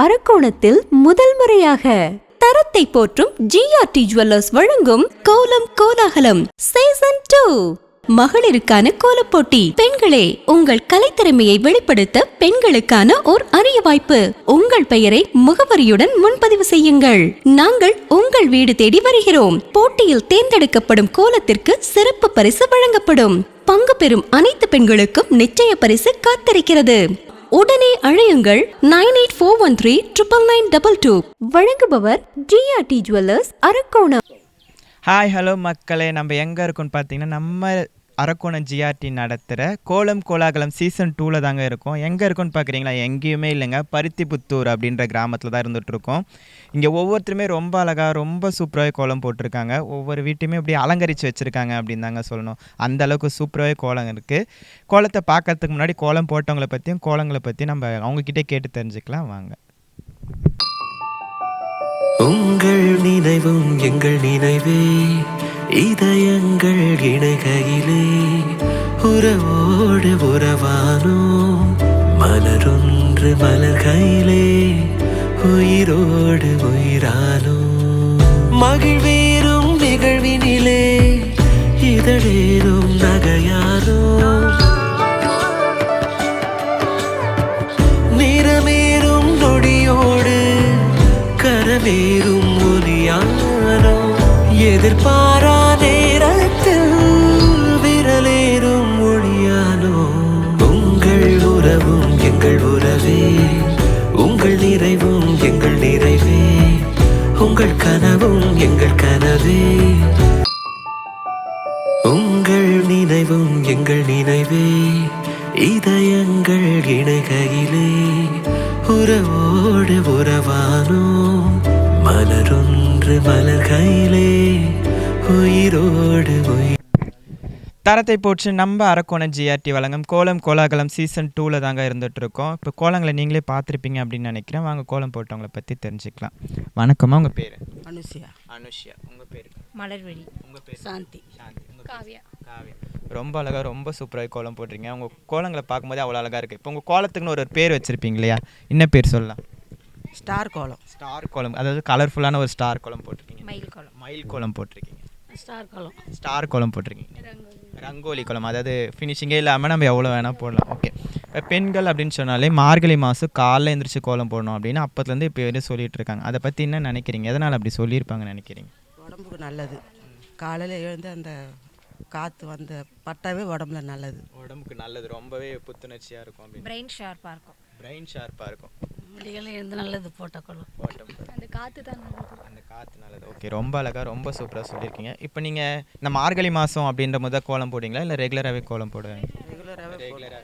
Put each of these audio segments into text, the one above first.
அரக்கோணத்தில் முதல் முறையாக தரத்தை போற்றும் ஜிஆர்டி ஜுவல்லர்ஸ் வழங்கும் கோலம் கோலாகலம் சீசன் 2 மகளிருக்கான கோலப்போட்டி. பெண்களே, உங்கள் கலைத்திறமையை வெளிப்படுத்த பெண்களுக்கான ஓர் அரிய வாய்ப்பு. உங்கள் பெயரை முகவரியுடன் முன்பதிவு செய்யுங்கள். நாங்கள் உங்கள் வீடு தேடி வருகிறோம். போட்டியில் தேர்ந்தெடுக்கப்படும் கோலத்திற்கு சிறப்பு பரிசு வழங்கப்படும். பங்கு பெறும் அனைத்து பெண்களுக்கும் நிச்சய பரிசு காத்திருக்கிறது. உடனே அழையுங்கள் 9841399922. வழங்குபவர் GRT jewellers, Arakkonam. Hi, hello மக்களே. நம்ம எங்கே இருக்கோம்னு பார்த்தீங்கன்னா, நம்ம அரக்கோணம் ஜிஆர்டி நடத்துகிற கோலம் கோலாகலம் சீசன் 2 தாங்க இருக்கோம். எங்கே இருக்கோன்னு பார்க்குறீங்களா? எங்கேயுமே இல்லைங்க, பருத்திப்புத்தூர் அப்படின்ற கிராமத்தில் தான் இருந்துகிட்ருக்கோம். இங்கே ஒவ்வொருத்தருமே ரொம்ப அழகாக, ரொம்ப சூப்பராகவே கோலம் போட்டிருக்காங்க. ஒவ்வொரு வீட்டையுமே இப்படி அலங்கரித்து வச்சுருக்காங்க அப்படின்னு தாங்க சொல்லணும். அந்தளவுக்கு சூப்பராகவே கோலம் இருக்குது. கோலத்தை பார்க்கறதுக்கு முன்னாடி கோலம் போட்டவங்களை பற்றியும் கோலங்களை பற்றியும் நம்ம அவங்கக்கிட்டே கேட்டு தெரிஞ்சுக்கலாம் வாங்க. உங்கள் நினைவும் எங்கள் நினைவே, இதயங்கள் இணைகையிலே உறவோடு உறவானோம். மலரொன்று மலர்கையிலே உயிரோடு உயிரானோம். மகிழ்வேறும் நிகழ்வினிலே இதழேறும் நகையானோம். நிறமேறும் நொடியோடு கரமேறும் ஒலியானோ. எதிர்பாரா நேரத்தில் விரலேறும் ஒளியானோ. உங்கள் உறவும் எங்கள் உறவே, உங்கள் நிறைவும் எங்கள் நிறைவே, உங்கள் கனவும் எங்கள் கனவே. உங்கள் நினைவும் எங்கள் நினைவே, இதயங்கள் இணைகையிலே உறவோடு உறவானோம். மலரொன்று மலர்கையிலே உயிரோடு உயிர். தரத்தை போற்று நம்ம அரக்கோணம் ஜிஆர்டி வழங்கும் கோலம் கோலாகலம் சீசன் 2 தாங்க இருந்துகிட்ருக்கோம். இப்போ கோலங்களை நீங்களே பார்த்துருப்பீங்க அப்படின்னு நினைக்கிறேன். வாங்க கோலம் போட்டவங்களை பற்றி தெரிஞ்சுக்கலாம். வணக்கம்மா, உங்கள் பேர்? அனுஷியா. அனுஷியா. உங்கள் பேர்? மலர்வெளி. உங்கள் பேர்? சாந்தி. சாந்தி. காவியா. காவியா. ரொம்ப அழகாக, ரொம்ப சூப்பராக கோலம் போட்டிருங்க. உங்கள் கோலங்களை பார்க்கும்போது அவ்வளோ அழகாக இருக்குது. இப்போ உங்கள் கோலத்துக்குன்னு ஒரு பேர் வச்சுருப்பீங்க இல்லையா? என்ன பேர் சொல்லலாம்? ஸ்டார் கோலம். ஸ்டார் கோலம், அதாவது கலர்ஃபுல்லான ஒரு ஸ்டார் கோலம் போட்டிருக்கீங்க. மயில் கோலம். மயில் கோலம் போட்டிருக்கீங்க. ஸ்டார் கோலம். ஸ்டார் கோலம் போட்டிருக்கீங்க. ரங்கோலி கோலம், அதாவது ஃபினிஷிங்கே இல்லாமல் நம்ம எவ்வளோ வேணால் போடலாம். ஓகே. இப்போ பெண்கள் அப்படின்னு சொன்னாலே மார்கழி மாதம் காலைல எழுந்திரிச்சு கோலம் போடணும் அப்படின்னு அப்போத்துலேருந்து இப்போ வரையும் சொல்லிட்டு இருக்காங்க. அதை பற்றி என்ன நினைக்கிறீங்க? எதனால் அப்படி சொல்லியிருப்பாங்கன்னு நினைக்கிறீங்க? உடம்புக்கு நல்லது. காலையில் எழுந்து அந்த காற்று வந்து பட்டாவே உடம்புல நல்லது. உடம்புக்கு நல்லது, ரொம்பவே புத்துணர்ச்சியாக இருக்கும். அப்படி பிரெயின் ஷார்ப்பாக இருக்கும். பிரெயின் ஷார்ப்பாக இருக்கும். முடிகள் எழுந்து நல்லது போட்டக்கொள்ளும். அந்த காற்று தான் நல்லது. அந்த காற்று நல்லது. ஓகே, ரொம்ப அழகாக, ரொம்ப சூப்பராக சொல்லியிருக்கீங்க. இப்போ நீங்கள் இந்த மார்கழி மாதம் அப்படின்ற முதல் கோலம் போடுவீங்களா, இல்லை ரெகுலராகவே கோலம் போடுவீங்க? ரெகுலராக.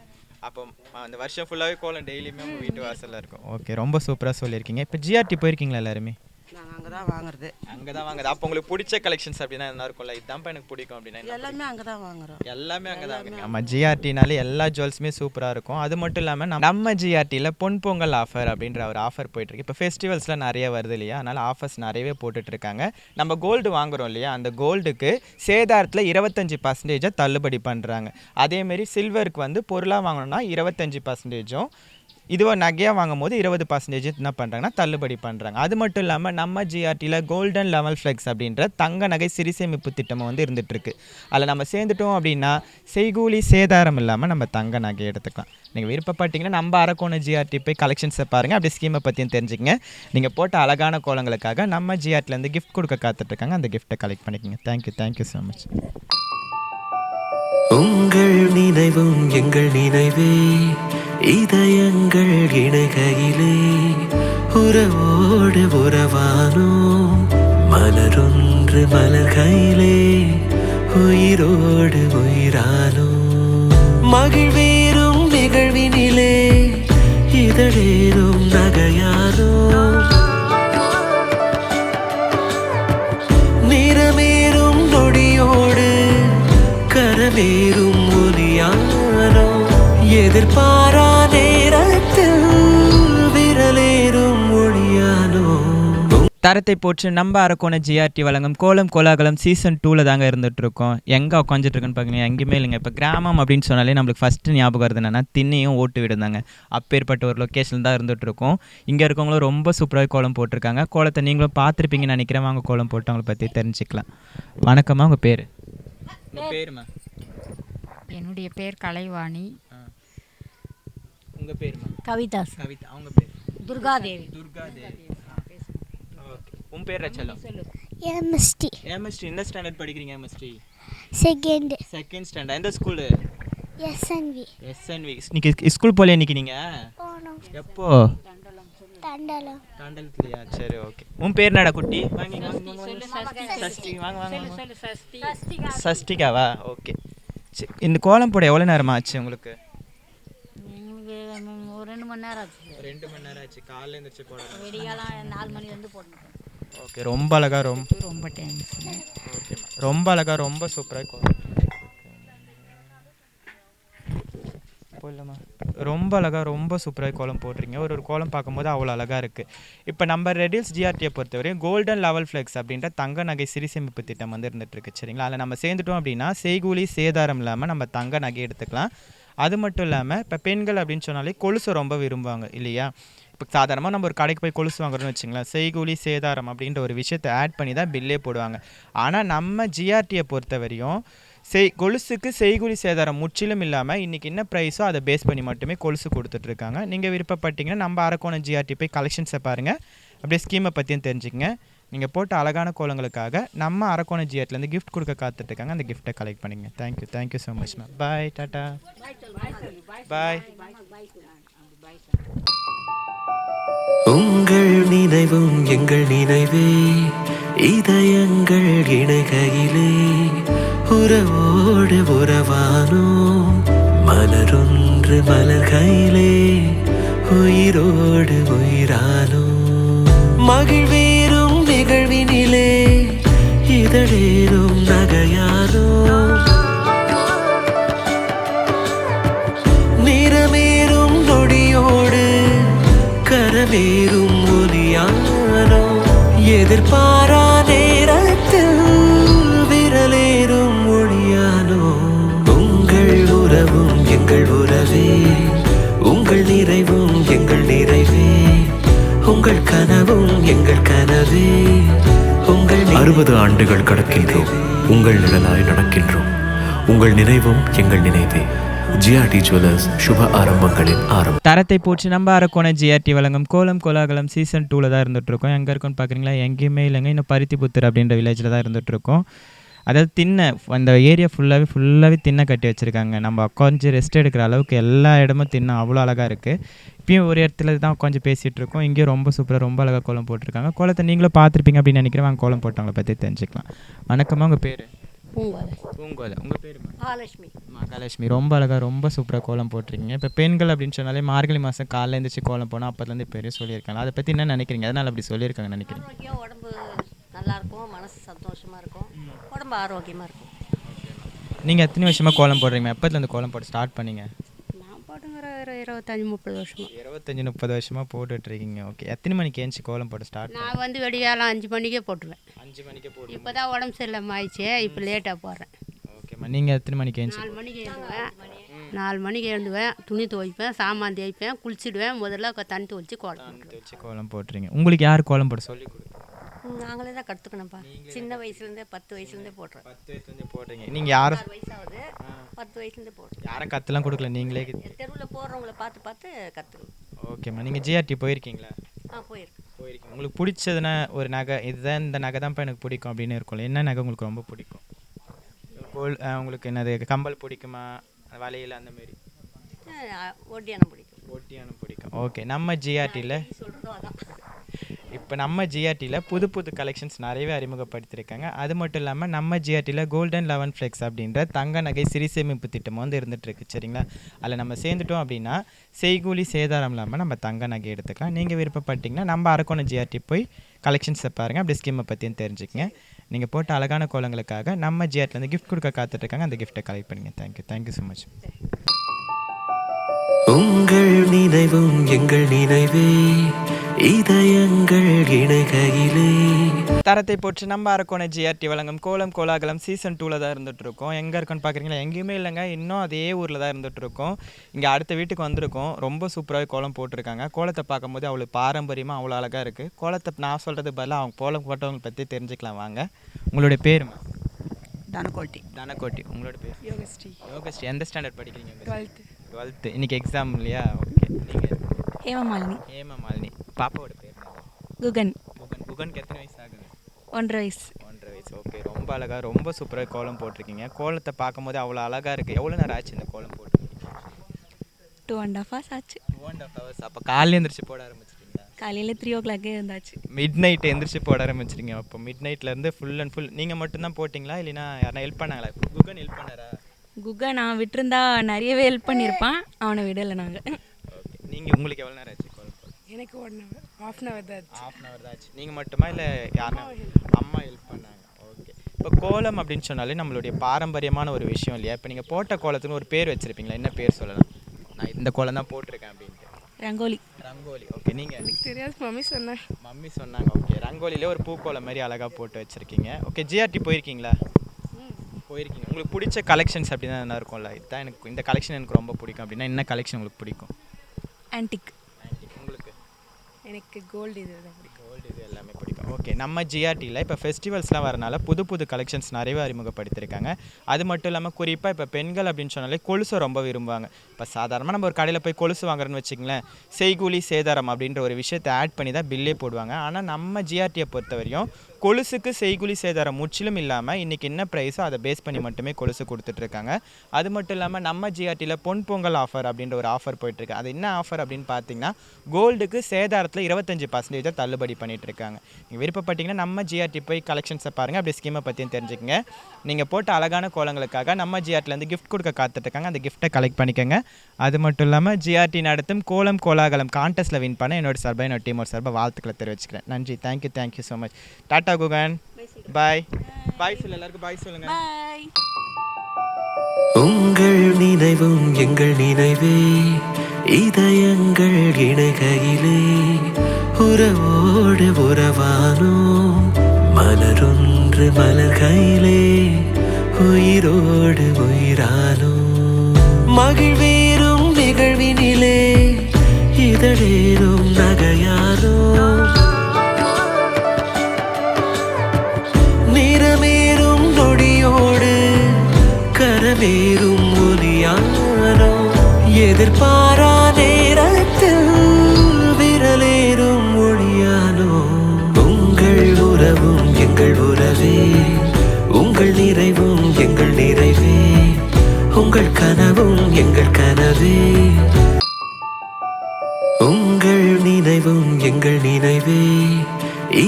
அப்போ அந்த வருஷம் ஃபுல்லாகவே கோலம் டெய்லியுமே உங்கள் வீட்டு வாசலில் இருக்கும். ஓகே, ரொம்ப சூப்பராக சொல்லியிருக்கீங்க. இப்போ ஜிஆர்டி போயிருக்கீங்களா எல்லாருமே? நாங்கள் அங்கே தான் வாங்குறது. அங்கே தான் வாங்குது. அப்போ உங்களுக்கு பிடிச்ச கலெக்ஷன்ஸ் அப்படின்னா என்ன இருக்கும்ல, இதுதான்ப்பா எனக்கு பிடிக்கும் அப்படின்னா? எல்லாமே அங்கே தான் வாங்குறோம். எல்லாமே அங்கே தான். நம்ம ஜிஆர்டினாலே எல்லா ஜுவல்ஸுமே சூப்பராக இருக்கும். அது மட்டும் இல்லாமல் நம்ம ஜிஆர்டியில் பொன்பொங்கல் ஆஃபர் அப்படின்ற ஒரு ஆஃபர் போயிட்டுருக்கு. இப்போ ஃபெஸ்டிவல்ஸ்லாம் நிறைய வருது இல்லையா, அதனால் ஆஃபர்ஸ் நிறையவே போட்டுட்ருக்காங்க. நம்ம கோல்டு வாங்குகிறோம் இல்லையா, அந்த கோல்டுக்கு சேதாரத்தில் 25% தள்ளுபடி பண்ணுறாங்க. அதேமாரி சில்வருக்கு வந்து பொருளாக வாங்கணும்னா 25%, இதுவோ நகையாக வாங்கும் போது 20% என்ன பண்ணுறாங்கன்னா தள்ளுபடி பண்ணுறாங்க. அது மட்டும் இல்லாமல் நம்ம ஜிஆர்டியில் கோல்டன் லெவல் ஃப்ளெக்ஸ் அப்படின்ற தங்க நகை சிறுசேமிப்பு திட்டம் வந்து இருந்துகிட்ருக்கு. அதில் நம்ம சேர்ந்துட்டோம் அப்படின்னா செய்கூலி சேதாரம் இல்லாமல் நம்ம தங்க நகை எடுத்துக்கலாம். நீங்கள் விருப்பப்பட்டீங்கன்னா நம்ம அரக்கோணம் ஜிஆர்டி போய் கலெக்ஷன்ஸை பாருங்கள், அப்படி ஸ்கீமை பற்றியும் தெரிஞ்சுக்கங்க. நீங்கள் போட்ட அழகான கோலங்களுக்காக நம்ம ஜிஆர்டிலேருந்து கிஃப்ட் கொடுக்க காத்துட்ருக்காங்க. அந்த கிஃப்ட்டை கலெக்ட் பண்ணிக்கோங்க. Thank you so much. உங்கள் நினைவும் எங்கள் நினைவே, இதயங்கள் இணைகையிலே உறவோடு உறவானோம். மலரொன்று மலர்கையிலே உயிரோடு உயிரானோம். மகிழ்வேறும் நிகழ்வினிலே இதழேறும் நகையானோம். நிறமேறும் நொடியோடு கரமேறும் ஒலியானோ. எதிர்பாரா நேரத்தில் விரலேறும் ஒளியானோ. தரத்தை போற்று நம்ம அரக்கோண ஜிஆர்டி வழங்கும் கோலம் கோலாகலம் சீசன் 2ல் தாங்க இருந்துகிட்ருக்கோம். எங்கே உட்காந்துட்டு இருக்குன்னு பார்த்தீங்கன்னா எங்கேயுமே இல்லைங்க. இப்போ கிராமம் அப்படின்னு சொன்னாலே நம்மளுக்கு ஃபஸ்ட்டு ஞாபகம் வருது என்னென்னா திண்ணையும் ஓட்டு விடுந்தாங்க. அப்பேற்பட்ட ஒரு லொக்கேஷன் தான் இருந்துகிட்ருக்கோம். இங்கே இருக்கவங்களும் ரொம்ப சூப்பராக கோலம் போட்டிருக்காங்க. கோலத்தை நீங்களும் பார்த்துருப்பீங்கன்னு நினைக்கிறேன். வாங்க கோலம் போட்டு அவங்கள பற்றி தெரிஞ்சுக்கலாம். வணக்கம்மா, உங்கள் பேர்? உங்கள் பேருமா? என்னுடைய பேர் கலைவாணி. உங்கள் பேருமா? கவிதா. கவிதா. அவங்க பேர்? துர்காதேவி. துர்காதேவி. ஓகே. உன் பேர் ரச்சலம்? MST MST. என்ன ஸ்டாண்டர்ட் படிக்கிறீங்க? MST second standard. எந்த ஸ்கூலு? எஸ்என்வி. எஸ்என்வி. இன்னைக்கு ஸ்கூல் போகலையா இன்னைக்கு நீங்கள்? போனோம். எப்போ? தண்டலம். தண்டலத்துலையா? சரி, ஓகே. உன் பேர் என்னடா குட்டி? வாங்க சஷ்டி. வாங்க வாங்க. சஷ்டிகாவா? ஓகே. சரி, இந்த கோலம் போட எவ்வளோ நேரமா ஆச்சு உங்களுக்கு? ஒரு 2 மணி நேரம் ஆச்சு. 2 மணி நேரம் ஆச்சு. காலையில் எழுந்திரிச்சு போடணும். வெடிகாலம் 4 மணிலேருந்து போடணும். ஓகே. ரொம்ப அழகா, ரொம்ப தேங்க்ஸ். ஓகேம்மா. ரொம்ப அழகா, ரொம்ப சூப்பராக கோலம் போடலாமா? ரொம்ப அழகாக, ரொம்ப சூப்பராக கோலம் போடுறீங்க. ஒரு கோலம் பார்க்கும்போது அவ்வளோ அழகாக இருக்குது. இப்போ நம்ம ரெடில்ஸ் ஜிஆர்டியை பொறுத்தவரையும் கோல்டன் லெவல் ஃப்ளெக்ஸ் அப்படின்ற தங்க நகை சிறு சேமிப்பு திட்டம் வந்து இருந்துகிட்ருக்கு. சரிங்களா? அதில் நம்ம சேர்ந்துட்டோம் அப்படின்னா செய்கூலி சேதாரம் இல்லாமல் நம்ம தங்க நகை எடுத்துக்கலாம். அது மட்டும் இல்லாமல் இப்போ பெண்கள் அப்படின்னு சொன்னாலே கொலுசை ரொம்ப விரும்புவாங்க இல்லையா? இப்போ சாதாரணமாக நம்ம ஒரு கடைக்கு போய் கொலுசு வாங்குறோம்னு வச்சுங்களேன், செய்கூலி சேதாரம் அப்படின்ற ஒரு விஷயத்தை ஆட் பண்ணி தான் பில்லே போடுவாங்க. ஆனால் நம்ம ஜிஆர்டியை பொறுத்தவரையும் கொலுசுக்கு செய்கூலி சேதாரம் முற்றிலும் இல்லாமல் இன்றைக்கி என்ன ப்ரைஸோ அதை பேஸ் பண்ணி மட்டுமே கொலுசு கொடுத்துட்ருக்காங்க. நீங்கள் விருப்பப்பட்டீங்கன்னா நம்ம அரக்கோணம் ஜிஆர்டி போய் கலெக்ஷன்ஸை பாருங்கள். அப்படியே ஸ்கீமை பற்றியும் தெரிஞ்சுக்கங்க. நீங்கள் போட்ட அழகான கோலங்களுக்காக நம்ம அரக்கோணம் ஜிஆர்டிலேருந்து கிஃப்ட் கொடுக்க காத்துட்ருக்காங்க. அந்த கிஃப்ட்டை கலெக்ட் பண்ணிங்க. Thank you so much ma'am. Bye, tata, bye. உங்கள் நினைவும் எங்கள் நினைவே, இதயங்கள் இணைகையிலே உறவோடு உறவானோம். மலரொன்று மலர்கையிலே உயிரோடு உயிரானோம். மகிழ்வேறும் நிகழ்வினிலே இதழேறும் நகையானோம். நிறமேறும் நொடியோடு கரமேறும் ஒலியானோ. எதிர்பாரா நேரத்தில் விரலேறும் ஒளியானோ. உங்கள் உறவும் எங்கள் உறவே, உங்கள் நிறைவும் எங்கள் நிறைவே, உங்கள் கனவும் எங்கள் கனவே, உங்கள் 60 ஆண்டுகள் கடக்கின்றோம், உங்கள் நிழலாய் நடக்கின்றோம். உங்கள் நினைவும் எங்கள் நினைவே. ஜிஆர்டி ஜுவல்லர்ஸ், சுப ஆரம்பங்களின் ஆரம்பம். தரத்தை போச்சு நம்ம அரக்கோண ஜிஆர்டி வழங்கும் கோலம் கோலாகலம் சீசன் 2ல் தான் இருந்துகிட்ருக்கோம். எங்கே இருக்குன்னு பார்க்குறீங்களா? எங்கேயுமே இல்லைங்க. இன்னும் பருத்திபுத்தூர் அப்படின்ற வில்லேஜில் தான் இருந்துகிட்ருக்கோம். அதாவது திண்ணை, அந்த ஏரியா ஃபுல்லாகவே திண்ணை கட்டி வச்சுருக்காங்க. நம்ம உட்காந்து ரெஸ்ட் எடுக்கிற அளவுக்கு எல்லா இடமும் திண்ணை அவ்வளோ அழகாக இருக்குது. இப்பயும் ஒரு இடத்துல தான் உட்காந்து பேசிகிட்டு இருக்கோம். இங்கேயும் ரொம்ப சூப்பராக, ரொம்ப அழகாக கோலம் போட்டிருக்காங்க. கோலத்தை நீங்களும் பார்த்துருப்பீங்க அப்படின்னு நினைக்கிறேன். வாங்க கோலம் போட்டவங்களை பற்றி தெரிஞ்சுக்கலாம். வணக்கம்மா, உங்கள் பேர்? பூங்கோதை. உங்கள் பேர்? மகாலட்சுமி. மகாலட்சுமி. ரொம்ப அழகாக, ரொம்ப சூப்பராக கோலம் போட்டிருக்கீங்க. இப்போ பெண்கள் அப்படின்னு சொன்னாலே மார்கழி மாதம் காலையில் எழுந்திரிச்சு கோலம் போனால் அப்போதுலேருந்து பெரிய சொல்லியிருக்காங்க. அதை பற்றி என்ன நினைக்கிறீங்க? அதனால் அப்படி சொல்லியிருக்காங்க நினைக்கிறீங்க? ஆரோக்கியம், உடம்பு நல்லாயிருக்கும், மனசு சந்தோஷமாக இருக்கும், உடம்பு ஆரோக்கியமாக இருக்கும். நீங்கள் எத்தனை வருஷமாக கோலம் போடுறீங்க? எப்போதுலேருந்து கோலம் போட ஸ்டார்ட் பண்ணீங்க? நான் போட்டுங்கிற ஒரு 25-30 வருஷமாக. 25-30 வருஷமாக போட்டுட்ருக்கீங்க. ஓகே. எத்தனை மணிக்கு ஏஞ்சி கோலம் போட ஸ்டார்ட்? நான் வந்து வெடிகாலம் 5 மணிக்கே போட்டுருவேன். 5 மணிக்கே போட்டு. இப்போ தான் உடம்பு சரியில்லாமல் ஆயிடுச்சு, இப்போ லேட்டாக போடுறேன். ஓகேம்மா. நீங்கள் எத்தனை மணிக்கு ஏஞ்சி? 4 மணிக்கு எழுந்துவேன். 4 மணிக்கு எழுந்துவேன், துணி துவைப்பேன், சாமான் தேய்ப்பேன், குளிச்சுடுவேன். முதல்ல தண்ணி துவைச்சி கோலம் வச்சு கோலம் போட்டுறீங்க. உங்களுக்கு யார் கோலம் போட சொல்லி கொடுத்து? நாங்களே தான் கற்றுக்கணும்ப்பா. சின்ன வயசுலேருந்தே 10 வயசுலேருந்தே போடுறேன். 10 வயசுலேருந்தே போடுறீங்க. நீங்கள் யாரும் 6 வயசாகுது, 10 வயசுலேருந்தே போடுறேன். யாரும் கற்றுலாம் கொடுக்கல, நீங்களே? தெருவில் போடுறவங்கள பார்த்து கற்றுக்கணும். ஓகேம்மா. நீங்கள் ஜிஆர்டி போயிருக்கீங்களா? போயிருக்கேன். உங்களுக்கு பிடிச்சதுன்னா ஒரு நகை, இதுதான் இந்த நகை தான்ப்பா எனக்கு பிடிக்கும் அப்படின்னு இருக்கும்ல, என்ன நகை உங்களுக்கு ரொம்ப பிடிக்கும்? உங்களுக்கு என்னது, கம்பல் பிடிக்குமா, வளையல் அந்த மாதிரி? ஒட்டியானம் பிடிக்கும். ஓகே. நம்ம ஜிஆர்டியில் இப்போ நம்ம ஜிஆர்டியில் புது கலெக்ஷன்ஸ் நிறையவே அறிமுகப்படுத்தியிருக்காங்க. அது மட்டும் இல்லாமல் நம்ம ஜிஆர்டியில் கோல்டன் லெவன் ஃப்ளெக்ஸ் அப்படின்ற தங்க நகை சிறு சேமிப்பு திட்டம் வந்து இருந்துகிட்ருக்கு. சரிங்களா? அதில் நம்ம சேர்ந்துட்டோம் அப்படின்னா செய்கூலி சேதாரம் இல்லாமல் நம்ம தங்க நகை எடுத்துக்கலாம். நீங்கள் விருப்பப்பட்டீங்கன்னா நம்ம அரக்கோணம் ஜிஆர்டி போய் கலெக்ஷன்ஸை பாருங்கள். அப்படி ஸ்கீமை பற்றியும் தெரிஞ்சுக்கங்க. நீங்கள் போட்ட அழகான கோலங்களுக்காக நம்ம ஜிஆர்டிலேருந்து கிஃப்ட் கொடுக்க காத்துட்ருக்காங்க. அந்த கிஃப்ட்டை கலெக்ட் பண்ணுங்கள். Thank you so much. உங்கள் நினைவும் எங்கள் நினைவே இதயங்கள் இணைகையிலே. தரத்தை போட்டு நம்ம அரக்கோணம் ஜிஆர்டி வழங்கும் கோலம் கோலாகலம் சீசன் 2ல் தான் இருந்துட்டு இருக்கோம். எங்கே இருக்குன்னு பார்க்குறீங்களா? எங்கேயுமே இல்லைங்க, இன்னும் அதே ஊரில் தான் இருந்துட்டு இருக்கோம். இங்கே அடுத்த வீட்டுக்கு வந்திருக்கோம். ரொம்ப சூப்பராக கோலம் போட்டிருக்காங்க. கோலத்தை பார்க்கும்போது அவ்வளோ பாரம்பரியமாக அவ்வளோ அழகாக இருக்குது. கோலத்தை நான் சொல்கிறது பதிலாக அவங்க கோலம் போட்டவங்களை பற்றி தெரிஞ்சுக்கலாம் வாங்க. உங்களுடைய பேருமா? தனக்கோட்டி. தனக்கோட்டி. உங்களோட பேர்? யோகஸ்ரீ. யோகஸ்ரீ. எந்த ஸ்டாண்டர்ட் படிக்கிறீங்க? 12th. இன்றைக்கி எக்ஸாம் இல்லையா? ஓகே. நீங்கள்? ஹேமமாலினி. ஹேமமாலினி. பாப்பாவோட பேர்? குகன். குகனுக்கு எத்தனை வயசு ஆகுது? 1.5 வயசு. 1.5 வயசு. ஓகே. ரொம்ப அழகாக ரொம்ப சூப்பராக கோலம் போட்டிருக்கீங்க. கோலத்தை பார்க்கும்போது அவ்வளோ அழகாக இருக்குது. எவ்வளோ நேரம் ஆச்சு இந்த கோலம் போட்டு? 2.5 hours ஆச்சு. 2.5 hours. அப்போ காலையில் எழுந்திரிச்சு போட ஆரம்பிச்சிட்டிங்களா? காலையில் 3 o'clock இருந்தாச்சு. மிட் நைட் எழுந்திரிச்சு போட ஆரம்பிச்சிருங்க. அப்போ மிட் நைட்லேருந்து ஃபுல் அண்ட் ஃபுல் நீங்கள் மட்டும்தான் போட்டிங்களா இல்லைனா யாரா ஹெல்ப் பண்ணாங்களா? குகன் ஹெல்ப் பண்ணாரா? குகன் நான் விட்டுருந்தா நிறையவே ஹெல்ப் பண்ணியிருப்பான், அவனை விடலை நாங்கள். ஓகே. நீங்கள் உங்களுக்கு எவ்வளோ நேரம் ஆச்சு கோலம் போட? எனக்கு 1 hour, 1/2 hour தான் ஆச்சு. 1/2 hour தான் ஆச்சு. நீங்கள் மட்டுமா இல்லை யாருன்னா? அம்மா ஹெல்ப் பண்ணாங்க. ஓகே. இப்போ கோலம் அப்படின்னு சொன்னாலே நம்மளுடைய பாரம்பரியமான ஒரு விஷயம் இல்லையா? இப்போ நீங்கள் போட்ட கோலத்துக்கு ஒரு பேர் வச்சுருப்பீங்களா? என்ன பேர் சொல்லலாம்? நான் இந்த கோலம் தான் போட்டிருக்கேன் அப்படின்ட்டு. ரங்கோலி. ரங்கோலி. ஓகே. நீங்கள்? எனக்கு தெரியாது, மம்மி சொன்னேன். மம்மி சொன்னாங்க. ஓகே. ரங்கோலியிலே ஒரு பூக்கோலம் மாதிரி அழகாக போட்டு வச்சுருக்கீங்க. ஓகே. ஜிஆர்டி போயிருக்கீங்களா? போயிருக்கீங்க. உங்களுக்கு பிடிச்ச கலெக்ஷன்ஸ் அப்படி தான் என்ன இருக்கும்ல? இதுதான் எனக்கு இந்த கலெக்ஷன் எனக்கு ரொம்ப பிடிக்கும் அப்படின்னா என்ன கலெக்ஷன் உங்களுக்கு பிடிக்கும்? ஆன்டிக். உங்களுக்கு? எனக்கு கோல்டு இது தான் பிடிக்கும். கோல்டு இது எல்லாமே பிடிக்கும். ஓகே. நம்ம ஜிஆர்டியில் இப்போ ஃபெஸ்டிவல்ஸ்லாம் வரனால புது புது கலெக்ஷன்ஸ் நிறையவே அறிமுகப்படுத்தியிருக்காங்க. அது மட்டும் இல்லாமல் குறிப்பாக இப்போ பெண்கள் அப்படின்னு சொன்னாலே கொலுசை ரொம்ப விரும்புவாங்க. இப்போ சாதாரணமாக நம்ம ஒரு கடையில் போய் கொலுசு வாங்குறோன்னு வச்சுங்களேன், செய்கூலி சேதாரம் அப்படின்ற ஒரு விஷயத்தை ஆட் பண்ணி தான் பில்லே போடுவாங்க. ஆனால் நம்ம ஜிஆர்டியை பொறுத்த வரையும் கொலுசுக்கு செய்கூலி சேதாரம் முற்றிலும் இல்லாமல் இன்றைக்கி என்ன ப்ரைஸோ அதை பேஸ் பண்ணி மட்டுமே கொலுசு கொடுத்துட்ருக்காங்க. அது மட்டும் இல்லாமல் நம்ம ஜிஆர்டியில் பொன் பொங்கல் ஆஃபர் அப்படின்ற ஒரு ஆஃபர் போயிட்டுருக்கு. அது என்ன ஆஃபர் அப்படின்னு பார்த்தீங்கன்னா கோல்டுக்கு சேதாரத்தில் 25% தள்ளுபடி பண்ணிகிட்ருக்காங்க. நீங்கள் விருப்பப்பட்டீங்கன்னா நம்ம ஜிஆர்டி போய் கலெக்ஷன்ஸை பாருங்கள், அப்படி ஸ்கீமை பற்றியும் தெரிஞ்சுக்கங்க. நீங்கள் போட்ட அழகான கோலங்களுக்காக நம்ம ஜிஆர்டிலேருந்து கிஃப்ட் கொடுக்க காத்துட்ருக்காங்க. அந்த கிஃப்ட்டை கலெக்ட் பண்ணிக்கோங்க. அது மட்டும் இல்லாமல் ஜிஆர்டி நடத்தும் கோலம் கோலாகலம் கான்டெஸ்ட்டில் வின் பண்ண என்னோட சார்பாக என்னோட டீமோட சார்பாக வாழ்த்துக்களை தெரிவிச்சுக்கிறேன். நன்றி. Thank you so much. Tata Guhan. Bye. Bye சொல்லு எல்லாருக்கும். பாய் சொல்லுங்கள். பாய். உங்கள் நினைவும் எங்கள் நினைவே இதயங்கள் இணைகையிலே. உறவோடு உறவானோம் மலரொன்று மலர்கையிலே. உயிரோடு உயிரானோம் மகிழ்வேறும் நிகழ்வினிலே. இதழேறும் நகையானோம் நிறமேறும் நொடியோடு கரமேறும் ஒலியானோ. எதிர்பாரா நேரத்தில் விரலேறும் ஒளியானோ. உங்கள் உறவும் எங்கள் உறவே உங்கள் நிறைவும் எங்கள் நிறைவே. உங்கள் கனவும் எங்கள் கனவே. உங்கள் நினைவும் எங்கள் நினைவே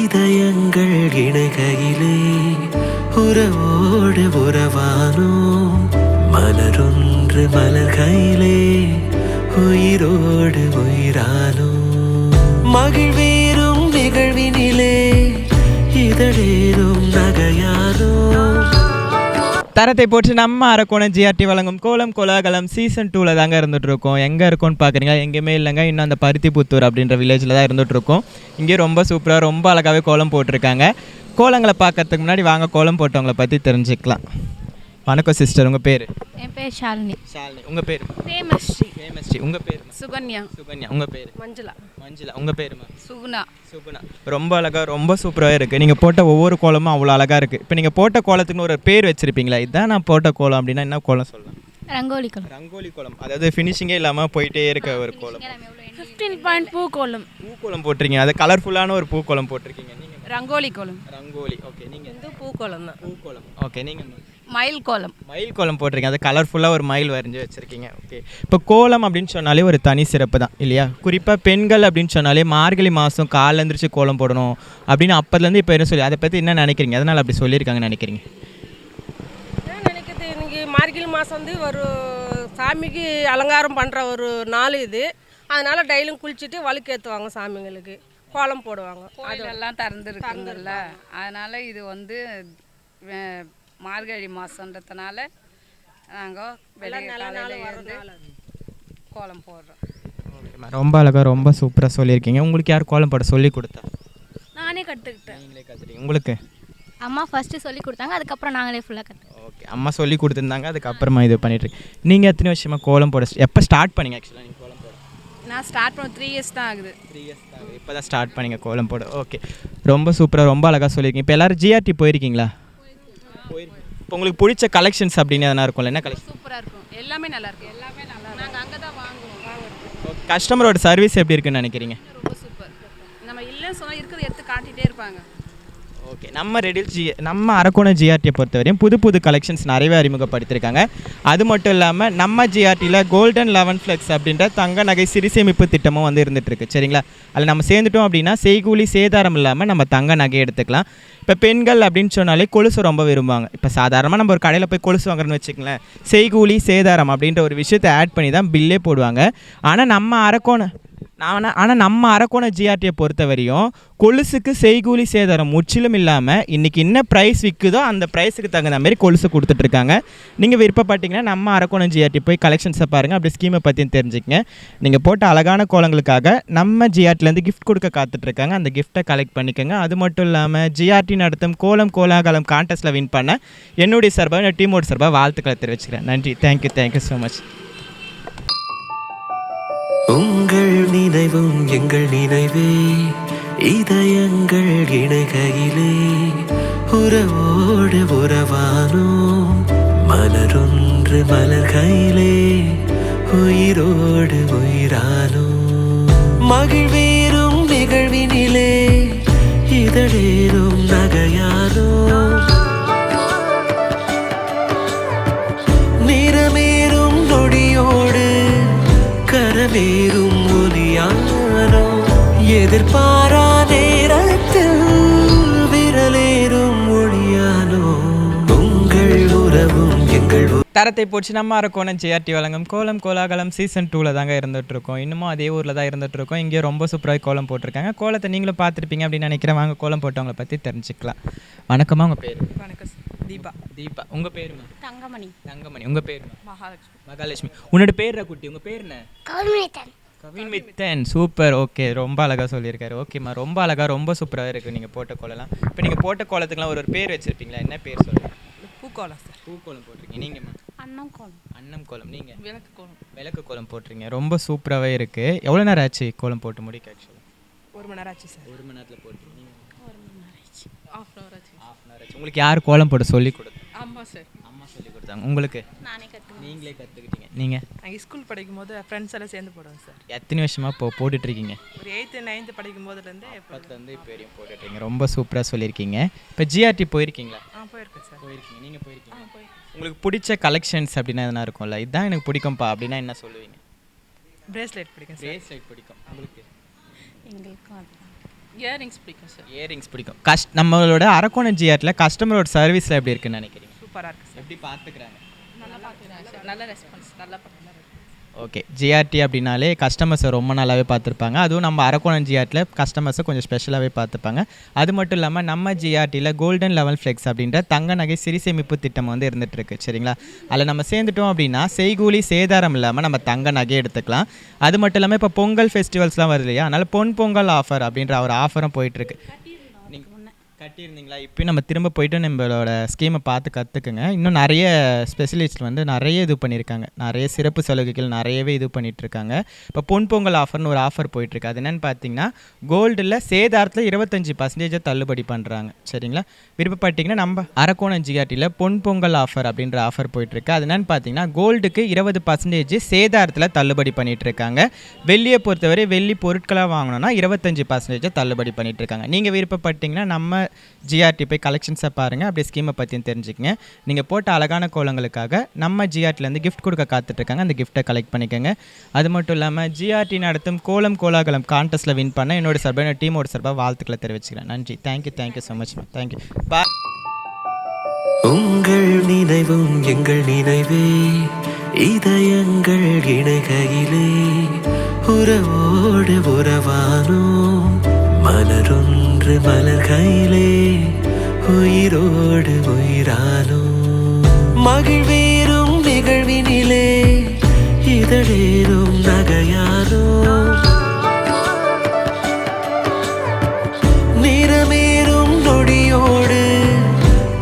இதயங்கள் இணைகையிலே. உறவோடு உறவானோம் மலரொன்று மலர்கையிலே. உயிரோடு உயிரானோம் மகிழ்வேறும் நிகழ்வினிலே. இதழேறும் நகையானோம். தரத்தை போட்டு நம்ம அரக்கோணம் ஜிஆர்டி வழங்கும் கோலம் கோலாகலம் சீசன் 2ல் தாங்க இருந்துகிட்ருக்கோம். எங்கே இருக்கோன்னு பார்க்குறீங்களா? எங்கேயுமே இல்லைங்க, இன்னும் அந்த பருத்திப்புத்தூர் அப்படின்ற வில்லேஜில் தான் இருந்துகிட்ருக்கோம். இங்கே ரொம்ப சூப்பராக ரொம்ப அழகாகவே கோலம் போட்டிருக்காங்க. கோலங்களை பார்க்கறதுக்கு முன்னாடி வாங்க கோலம் போட்டவங்களை பற்றி தெரிஞ்சுக்கலாம். வணக்கம் சிஸ்டர், உங்கள் பேர்? என் பேர் ஷாலினி. ஷாலினி. உங்கள் பேர்? ஃபேமஸ்ரீ. ஃபேமஸ்ரீ. உங்கள் பேர்? சுகன்யா. சுகன்யா. உங்கள் பேர்? மஞ்சுளா. மஞ்சுளா. உங்கள் பேருமா? சுகுணா. சுகுணா. ரொம்ப அழகாக ரொம்ப சூப்பராக இருக்குது. நீங்கள் போட்ட ஒவ்வொரு கோலமும் அவ்வளோ அழகாக இருக்குது. இப்போ நீங்கள் போட்ட கோலத்துக்குன்னு ஒரு பேர் வச்சுருப்பீங்களா? இதுதான் நான் போட்ட கோலம் அப்படின்னா என்ன கோலம் சொல்லலாம்? ரங்கோலி கோலம். ரங்கோலி கோலம். அதாவது ஃபினிஷிங்கே இல்லாமல் போயிட்டே இருக்க ஒரு கோலம். 15 point பூக்கோலம். பூக்கோலம் போட்டிருக்கீங்க. அது கலர்ஃபுல்லான ஒரு பூக்கோலம் போட்டிருக்கீங்க. நீங்கள்? ரங்கோலி கோலம். ரங்கோலி. ஓகே. நீங்கள்? இது பூக்கோலம் தான். பூக்கோலம். ஓகே. நீங்கள்? மயில் கோலம். மயில் கோலம் போட்டிருக்கீங்க. அது கலர்ஃபுல்லாக ஒரு மயில் வரைஞ்சி வச்சுருக்கீங்க. ஓகே. இப்போ கோலம் அப்படின்னு சொன்னாலே ஒரு தனி சிறப்பு தான் இல்லையா? குறிப்பாக பெண்கள் அப்படின்னு சொன்னாலே மார்கழி மாதம் காலைல எழுந்திரிச்சு கோலம் போடணும் அப்படின்னு அப்போதுலேருந்து இப்போ என்ன சொல்லி அதை பற்றி என்ன நினைக்கிறீங்க? அதனால் அப்படி சொல்லியிருக்காங்கன்னு நினைக்கிறீங்க? என்ன நினைக்கிறது, இன்னைக்கு மார்கழி மாதம் வந்து ஒரு சாமிக்கு அலங்காரம் பண்ணுற ஒரு நாள் இது. அதனால் டெய்லியும் குளிச்சுட்டு வழுக்கேற்றுவாங்க, சாமிங்களுக்கு கோலம் போடுவாங்க. கோயிலெல்லாம் திறந்துருக்குங்கல்ல, அதனால் இது வந்து மார்கழி மாதன்றதுனால நாங்கள் வெளியே காலையில் இருந்து கோலம் போடுறோம். ஓகேம்மா, ரொம்ப அழகாக ரொம்ப சூப்பராக சொல்லியிருக்கீங்க. உங்களுக்கு யார் கோலம் போட சொல்லி கொடுத்தா? நானே கற்றுக்கிட்டேன். நீங்களே கற்றுட்டீங்க. உங்களுக்கு? அம்மா ஃபஸ்ட்டு சொல்லி கொடுத்தாங்க, அதுக்கப்புறம் நாங்களே ஃபுல்லாக கற்றுக்கிட்டோம். ஓகே, அம்மா சொல்லி கொடுத்துருந்தாங்க, அதுக்கப்புறமா இது பண்ணிட்டுருக்கு. நீங்கள் எத்தனை வருஷமாக கோலம் போட எப்போ ஸ்டார்ட் பண்ணீங்க? ஆக்சுவலாக நீங்கள் கோலம் போட நான் ஸ்டார்ட் பண்ண 3 இயர்ஸ் தான் ஆகுது. 3 இயர்ஸ் தான் ஆகுது. இப்போ தான் ஸ்டார்ட் பண்ணீங்க கோலம் போட. ஓகே, ரொம்ப சூப்பராக ரொம்ப அழகாக சொல்லியிருக்கீங்க. இப்போ எல்லோரும் ஜிஆர்டி போயிருக்கீங்களா? போயிருக்கீங்க. இப்போ உங்களுக்கு பிடிச்ச கலெக்ஷன்ஸ் அப்படின்னு எதனா இருக்கும்ல? என்ன கலெக்ஷன்? சூப்பராக இருக்கும், எல்லாமே நல்லா இருக்கும். எல்லாமே நல்லா இருக்கும். நாங்கள் அங்கே தான் வாங்குவோம். கஸ்டமரோட சர்வீஸ் எப்படி இருக்குன்னு நினைக்கிறீங்க? ரொம்ப சூப்பர். நம்ம இல்லைன்னு சொன்னால் இருக்கிறத எடுத்து காட்டிகிட்டே இருப்பாங்க. ஓகே, நம்ம அரக்கோணம் ஜிஆர்டியை பொறுத்தவரையும் புது புது கலெக்ஷன்ஸ் நிறையவே அறிமுகப்படுத்தியிருக்காங்க. அது மட்டும் இல்லாமல் நம்ம ஜிஆர்டியில் கோல்டன் 11 ஃப்ளெக்ஸ் அப்படின்ற தங்க நகை சிறுசேமிப்பு திட்டமும் வந்து இருந்துகிட்ருக்கு. சரிங்களா? அதில் நம்ம சேர்ந்துட்டோம் அப்படின்னா செய்கூலி சேதாரம் இல்லாமல் நம்ம தங்க நகை எடுத்துக்கலாம். இப்போ பெண்கள் அப்படின்னு சொன்னாலே கொலுசு ரொம்ப விரும்புவாங்க. இப்போ சாதாரணமாக நம்ம ஒரு கடையில் போய் கொலுசு வாங்குறோன்னு வச்சுக்கங்களேன், செய்கூலி சேதாரம் அப்படின்ற ஒரு விஷயத்தை ஆட் பண்ணி தான் பில்லே போடுவாங்க. ஆனால் நம்ம அரக்கோணம் ஜிஆர்டியை பொறுத்த வரையும் கொலுசுக்கு செய்கூலி சேதாரம் முற்றிலும் இல்லாமல் இன்றைக்கி என்ன ப்ரைஸ் விற்குதோ அந்த ப்ரைஸுக்கு தகுந்த மாதிரி கொலுசு கொடுத்துட்ருக்காங்க. நீங்கள் விருப்பப்பட்டீங்கன்னா நம்ம அரக்கோணம் ஜிஆர்டி போய் கலெக்ஷன்ஸை பாருங்கள், அப்படி ஸ்கீமை பற்றியும் தெரிஞ்சுக்கங்க. நீங்கள் போட்ட அழகான கோலங்களுக்காக நம்ம ஜிஆர்டிலேருந்து கிஃப்ட் கொடுக்க காத்துட்ருக்காங்க. அந்த கிஃப்ட்டை கலெக்ட் பண்ணிக்கோங்க. அது மட்டும் இல்லாமல் ஜிஆர்டி நடத்தும் கோலம் கோலாகலம் கான்டெஸ்ட்டில் வின் பண்ண என்னுடைய சார்பாக டீமோட சார்பாக வாழ்த்துக்களை தெரிவிச்சுக்கிறேன். நன்றி. Thank you so much. உங்கள் நினைவும் எங்கள் நினைவே, இதயங்கள் இணைகையிலே உறவோடு உறவானோம். மலரொன்று மலர்கையிலே உயிரோடு உயிரானோம். மகிழ்வேறும் நிகழ்வினிலே இதழேறும் நகையானோம். நிறமேறும் நொடியோடு கரமேறும் ஒலியானோ. எதிர்பாரா நேரத்தில் விரலேறும் ஒளியானோ. உங்கள் உறவும் எங்கள் தரத்தை போச்சு நம்ம அரக்கோணம் ஜிஆர்டி வழங்கும் கோலம் கோலாகலம் சீசன் 2ல் தாங்க இருந்துகிட்ருக்கோம். இன்னமும் அதே ஊரில் தான் இருந்துகிட்ருக்கோம். இங்கே ரொம்ப சூப்பராக கோலம் போட்டிருக்காங்க. கோலத்தை நீங்களும் பார்த்துருப்பீங்க அப்படின்னு நினைக்கிறேன். வாங்க கோலம் போட்டவங்களை பற்றி தெரிஞ்சுக்கலாம். வணக்கம்மா, உங்கள் பேர்? வணக்கம். தீபா. உங்கள் பேருமா? தங்கமணி. உங்கள் பேருமா? மகாலட்சுமி. உன்னோட பேர் குட்டி, உங்கள் பேர் என்ன? கவின்மித்தன். சூப்பர். ஓகே, ரொம்ப அழகாக சொல்லியிருக்காரு. ஓகேம்மா, ரொம்ப அழகாக ரொம்ப சூப்பராக இருக்குது நீங்கள் போட்ட கோலம்லாம். இப்போ நீங்கள் போட்ட கோலத்துக்குலாம் ஒரு பேர் வச்சுருப்பீங்களா? என்ன பேர் சொல்லுங்கள்? பூக்கோலம் சார். பூக்கோலம் போட்டிருக்கீங்க. நீங்கம்மா? அன்னம் கோலம். நீங்கள்? விளக்கு கோலம் போட்டிருக்கீங்க. ரொம்ப சூப்பராகவே இருக்குது. எவ்வளோ நேரம் ஆச்சு கோலம் போட்டு முடிக்க? ஆக்சுவலாக 1 மணி நேரம் ஆச்சு சார். 1 மணி நேரத்தில் போட்டிருக்கீங்க. 1 மணி நேரம் ஆச்சு. ஹாஃப் அன் ஹவர் ஆச்சு. உங்களுக்கு யார் கோலம் போட சொல்லி கொடுத்தா? ஆமாம் சார். அம்மா சொல்லி கொடுத்தாங்க. உங்களுக்கு? நானே கற்றுக்கிட்டேன். நீங்களே கற்றுக்கிட்டீங்க. நீங்கள்? நாங்கள் ஸ்கூல் படிக்கும் போது ஃப்ரெண்ட்ஸ் எல்லாம் சேர்ந்து போடுவோம் சார். எத்தனை வருஷமாக போட்டுட்ருக்கீங்க? ஒரு 8th 9th படிக்கும் போதுலேருந்தே அப்போதுலேருந்து இப்போ வரையும் போட்டுட்ருக்கீங்க. ரொம்ப சூப்பராக சொல்லியிருக்கீங்க. இப்போ ஜிஆர்டி போயிருக்கீங்களா? போயிருக்கேன் சார். போயிருக்கீங்க. நீங்கள் போயிருக்கீங்க? உங்களுக்கு பிடிச்ச கலெக்ஷன்ஸ் அப்படின்னா எதனா இருக்கும்ல, இதுதான் எனக்கு பிடிக்கும்ப்பா அப்படின்னா என்ன சொல்லுவீங்க? பிரேஸ்லெட் பிடிக்கும் சார். பிரேஸ்லெட் பிடிக்கும். உங்களுக்கு? எங்களுக்கும் இயரிங்ஸ் பிடிக்கும் சார். இயரிங்ஸ் பிடிக்கும். நம்மளோட அரக்கோணம் ஜிஆர்டியில் கஸ்டமரோட சர்வீஸில் எப்படி இருக்குன்னு நினைக்கிறீங்க? சூப்பராக இருக்குது சார். எப்படி பார்த்துக்கிறாங்க? நல்லா பார்த்துக்கிறாங்க சார். நல்ல ரெஸ்பான்ஸ். நல்லா பார்த்துக்கிறாங்க. ஓகே, ஜிஆர்டி அப்படின்னாலே கஸ்டமர்ஸை ரொம்ப நல்லாவே பார்த்துருப்பாங்க. அதுவும் நம்ம அரக்கோணம் ஜிஆர்டியில் கஸ்டமர்ஸை கொஞ்சம் ஸ்பெஷலாகவே பார்த்துப்பாங்க. அது மட்டும் இல்லாமல் நம்ம ஜிஆர்டியில் கோல்டன் 11 ஃப்ளெக்ஸ் அப்படின்ற தங்க நகை சிறுசேமிப்பு திட்டம் வந்து இருந்துகிட்ருக்கு. சரிங்களா? அதில் நம்ம சேர்ந்துட்டோம் அப்படின்னா செய்கூலி சேதாரம் இல்லாமல் நம்ம தங்க நகை எடுத்துக்கலாம். அது மட்டும் இல்லாமல் இப்போ பொங்கல் ஃபெஸ்டிவல்ஸ்லாம் வருது இல்லையா, அதனால் பொங்கல் ஆஃபர் அப்படின்ற ஒரு ஆஃபரும் போயிட்டுருக்கு. கட்டியிருந்தீங்களா? இப்போ நம்ம திரும்ப போயிட்டு நம்மளோட ஸ்கீமை பார்த்து கற்றுக்குங்க. இன்னும் நிறைய ஸ்பெஷலிஸ்ட் வந்து நிறைய இது பண்ணியிருக்காங்க. நிறைய சிறப்பு சலுகைகள் நிறையவே இது பண்ணிகிட்ருக்காங்க. இப்போ பொங்கல் ஆஃபர்னு ஒரு ஆஃபர் போயிட்டுருக்கு. அது என்னென்னு பார்த்தீங்கன்னா கோல்டில் சேதாரத்தில் 25% தள்ளுபடி பண்ணுறாங்க. சரிங்களா? விருப்பப்பட்டிங்கன்னா நம்ம அரக்கோணம் ஜிஆர்டியில் பொங்கல் ஆஃபர் அப்படின்ற ஆஃபர் போயிட்டுருக்கு. அது என்னென்னு பார்த்தீங்கன்னா கோல்டுக்கு 20% சேதாரத்தில் தள்ளுபடி பண்ணிகிட்ருக்காங்க. வெள்ளியை பொறுத்தவரை வெள்ளி பொருட்களாக வாங்கணும்னா 25% தள்ளுபடி பண்ணிகிட்ருக்காங்க. நீங்கள் விருப்பப்பட்டிங்கன்னா நம்ம ஜிஆர்டி போய் கலெக்ஷன்ஸை பாருங்கள், அப்படியே ஸ்கீமை பற்றியும் தெரிஞ்சுக்கங்க. நீங்கள் போட்ட அழகான கோலங்களுக்காக நம்ம ஜிஆர்டிலேருந்து கிஃப்ட் கொடுக்க காத்துட்ருக்காங்க. அந்த கிஃப்ட்டை கலெக்ட் பண்ணிக்கோங்க. அது மட்டும் இல்லாமல் ஜிஆர்டி நடத்தும் கோலம் கோலாகலம் கான்டெஸ்ட்டில் வின் பண்ண என்னோட சார்பாக டீமோட சார்பாக வாழ்த்துக்களை தெரிவிச்சுக்கிறேன். நன்றி. Thank you so much. தேங்க்யூ. பாய். உங்கள் நினைவும் எங்கள் நினைவே, இதயங்கள் இணைகையிலே உறவோடு உறவானோம். மலரொன்று மலர்கையிலே உயிரோடு உயிரானோம். மகிழ்வேறும் நிகழ்வினிலே இதழேறும் நகையானோ நிறமேறும் நொடியோடு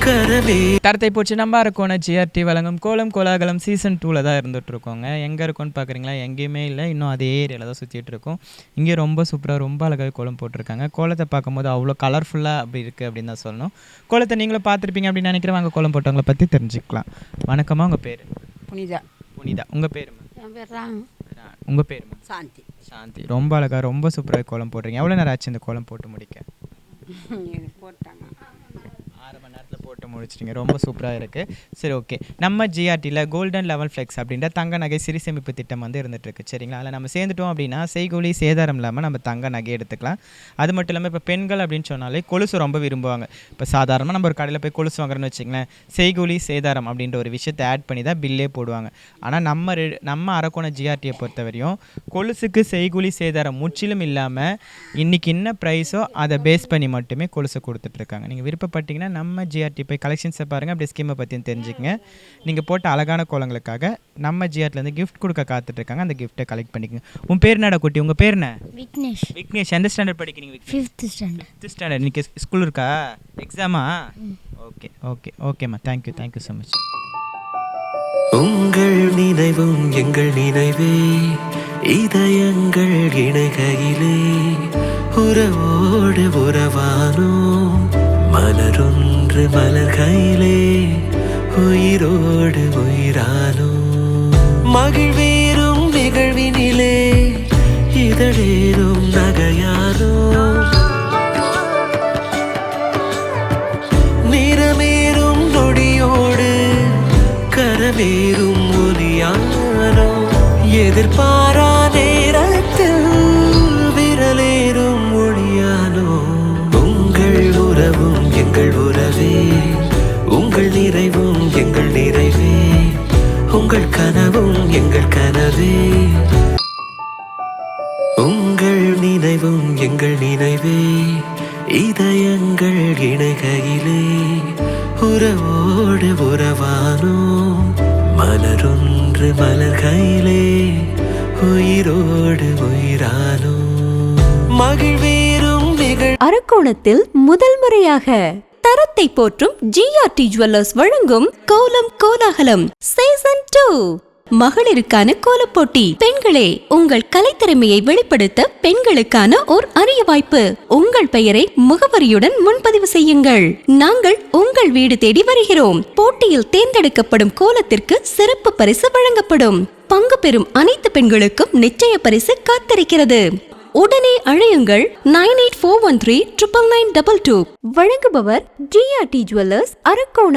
கரமே. தரத்தை போச்சு நம்ம இருக்கோம். ஜிஆர்டி வழங்கும் கோலம் கோலாகலம் சீசன் 2ல் தான் இருந்துட்டு இருக்கோங்க. எங்கே இருக்கோன்னு பார்க்குறீங்களா? எங்கேயுமே இல்லை, இன்னும் அதே ஏரியாவில் தான் சுற்றிட்டு இருக்கோம். இங்கே ரொம்ப சூப்பராக ரொம்ப அழகாக கோலம் போட்டிருக்காங்க. கோலத்தை பார்க்கும்போது அவ்வளோ கலர்ஃபுல்லாக அப்படி இருக்குது அப்படின்னு தான் சொல்லணும். கோலத்தை நீங்களும் பார்த்துருப்பீங்க அப்படின்னு நினைக்கிறேன். வாங்க கோலம் போட்டவங்களை பற்றி தெரிஞ்சுக்கலாம். வணக்கம்மா, உங்கள் பேர்? புனிதா. புனிதா. உங்கள் பேருமா? என் பேர் ராம். உங்கள் பேருமா? சாந்தி. சாந்தி. ரொம்ப அழகாக ரொம்ப சூப்பராக கோலம் போடுறீங்க. எவ்வளோ நேரம் ஆச்சு இந்த கோலம் போட்டு முடிக்க? போட்டாங்க 6 மணி நேரத்தில் போட்டு முடிச்சிட்டிங்க. ரொம்ப சூப்பராக இருக்குது. சரி, ஓகே. நம்ம ஜிஆர்டியில் கோல்டன் லெவல் ஃப்ளெக்ஸ் அப்படின்ற தங்க நகை சிறு சேமிப்பு திட்டம் வந்து இருந்துகிட்ருக்கு. சரிங்களா? அதில் நம்ம சேர்ந்துட்டோம் அப்படின்னா செய்கூலி சேதாரம் இல்லாமல் நம்ம தங்க நகை எடுத்துக்கலாம். அது மட்டும் இல்லாமல் இப்போ பெண்கள் அப்படின்னு சொன்னாலே கொலுசு ரொம்ப விரும்புவாங்க. இப்போ சாதாரணமாக நம்ம ஒரு கடையில் போய் கொலுசு வாங்குறோன்னு வச்சுங்களேன், செய்கூலி சேதாரம் அப்படின்ற ஒரு விஷயத்தை ஆட் பண்ணி தான் பில்லே போடுவாங்க. ஆனால் நம்ம அரக்கோணம் ஜிஆர்டியை பொறுத்த வரையும் கொலுசுக்கு செய்கூலி சேதாரம் முற்றிலும் இல்லாமல் இன்றைக்கி என்ன ப்ரைஸோ அதை பேஸ் பண்ணி மட்டுமே கொலுசு கொடுத்துட்ருக்காங்க. நீங்கள் விருப்பப்பட்டீங்கன்னா நம்ம ஜிஆர்டி போய் கலெக்ஷன்ஸை பாருங்கள், அப்படி ஸ்கீமை பற்றியும் தெரிஞ்சுக்கங்க. நீங்கள் போட்ட அழகான கோலங்களுக்காக நம்ம ஜிஆர்டிலேருந்து கிஃப்ட் கொடுக்க காத்துட்ருக்காங்க. அந்த கிஃப்ட்டை கலெக்ட் பண்ணிக்கோங்க. உன் பேர் என்னடா குட்டி? உங்கள் பேர் என்ன? விக்னேஷ். விக்னேஷ். எந்த ஸ்டாண்டர்ட் படிக்கிறீங்க? 5th standard. 5th standard. இன்றைக்கி ஸ்கூல் இருக்கா? எக்ஸாமா? ஓகே ஓகே ஓகேம்மா. Thank you so much. உங்கள் நினைவும் எங்கள் நினைவே இதயங்கள் இணைகையிலே உறவோடு உறவானோ மலரொன்று மலர்கையிலே உயிரோடு உயிரானோ மகிழ்வேறும் நிகழ்வினிலே இதழேறும் நகையானோ நிறமேறும் நொடியோடு கரமேறும் ஒலியானோ எதிர்பாரா நேரத்தில் விரலேறும் ஒளியானோ உங்கள் உறவும் எங்கள் உறவே உங்கள் நிறைவும் எங்கள் நிறைவே உங்கள் கனவும் எங்கள் கனவே உங்கள் நினைவும் எங்கள் நினைவே இதயங்கள் இணைகையிலே உறவோடு உறவானோ மலரொன்று மலர்கையிலே உயிரோடு உயிரானோ மகிழ்வேறும் அரக்கோணத்தில் முதல் முறையாக தரத்தை போற்றும் ஜிஆர்டி ஜுவல்லர்ஸ் வழங்கும் கோலம் கோலாகலம் சீசன் 2 மகளிருக்கான கோலப்போட்டி. பெண்களே, உங்கள் கலைத்திறமையை வெளிப்படுத்த பெண்களுக்கான ஓர் அரிய வாய்ப்பு. உங்கள் பெயரை முகவரியுடன் முன்பதிவு செய்யுங்கள். நாங்கள் உங்கள் வீடு தேடி வருகிறோம். போட்டியில் தேர்ந்தெடுக்கப்படும் கோலத்திற்கு சிறப்பு பரிசு வழங்கப்படும். பங்கு பெறும் அனைத்து பெண்களுக்கும் நிச்சய பரிசு காத்திருக்கிறது. உடனே அழையுங்கள் 9841399922. வழங்குபவர் ஜிஆர்டி ஜுவல்லர்ஸ் அரக்கோணம்.